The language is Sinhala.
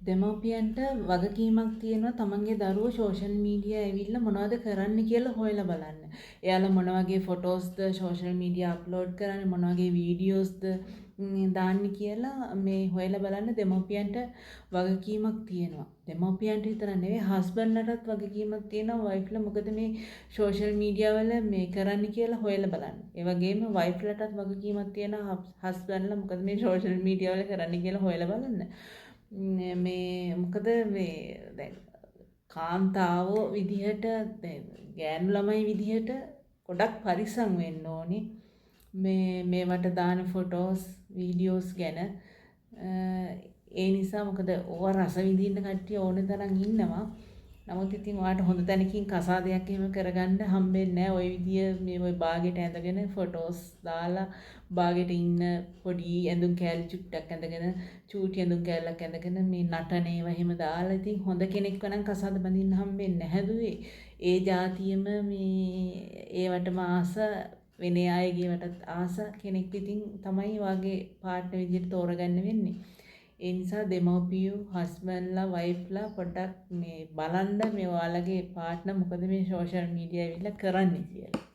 දෙමව්පියන්ට වගකීමක් තියෙනවා තමන්ගේ දරුවෝ සෝෂල් මීඩියා ඇවිල්ලා මොනවද කරන්න කියලා හොයලා බලන්න. එයාලා මොන වගේ ෆොටෝස්ද සෝෂල් මීඩියා අප්ලෝඩ් කරන්නේ මොන වගේ වීඩියෝස්ද දාන්නේ කියලා මේ හොයලා බලන්න දෙමව්පියන්ට වගකීමක් තියෙනවා. දෙමව්පියන්ට විතර නෙවෙයි හස්බන්ඩ්ලටත් වගකීමක් තියෙනවා වයිෆ්ලා මොකද මේ සෝෂල් මීඩියා වල මේ කරන්න කියලා හොයලා බලන්න. ඒ වගේම වයිෆ්ලටත් වගකීමක් තියෙනවා හස්බන්ඩ්ලා මොකද මේ සෝෂල් මීඩියා වල කරන්න කියලා හොයලා බලන්න. මේ මොකද මේ දැන් කාන්තාවෝ විදිහට ගෑනු ළමයි විදිහට ගොඩක් පරිස්සම් වෙන්න ඕනි මේවට දාන ෆොටෝස් වීඩියෝස් ගැන ඒ නිසා මොකද ඕවා රස විඳින්න කට්ටිය ඕන තරම් ඉන්නවා. නමුත් ඉතින් ඔයාලට හොඳ තැනකින් කසාදයක් එහෙම කරගන්න හම්බෙන්නේ නැහැ. ওই විදිය මේ ওই බාගෙට ඇඳගෙන ෆොටෝස් දාලා බාගෙට ඉන්න පොඩි ඇඳුම් කෑලි චුට්ටක් ඇඳගෙන චූටි ඇඳුම් කෑල්ලක් ඇඳගෙන මේ නටන ඒවා එහෙම දාලා ඉතින් හොඳ කෙනෙක්ව නම් කසාද බඳින්න හම්බෙන්නේ නැහැ දුවේ. ඒ જાතියෙම මේ ඒවටම ආස වෙන අයගේවටත් ආස කෙනෙක් ඉතින් තමයි වාගේ පාර්ට්නර් විදිහට තෝරගන්න වෙන්නේ. ඒ නිසා දෙමව්පියෝ හස්බන්ඩ්ලා වයිෆ්ලා පොඩ්ඩක් මේ බලන්න මේ ඔයාලගේ පාර්ට්නර් මොකද මේ සෝෂල් මීඩියා ඇවිල්ලා කරන්නේ කියලා.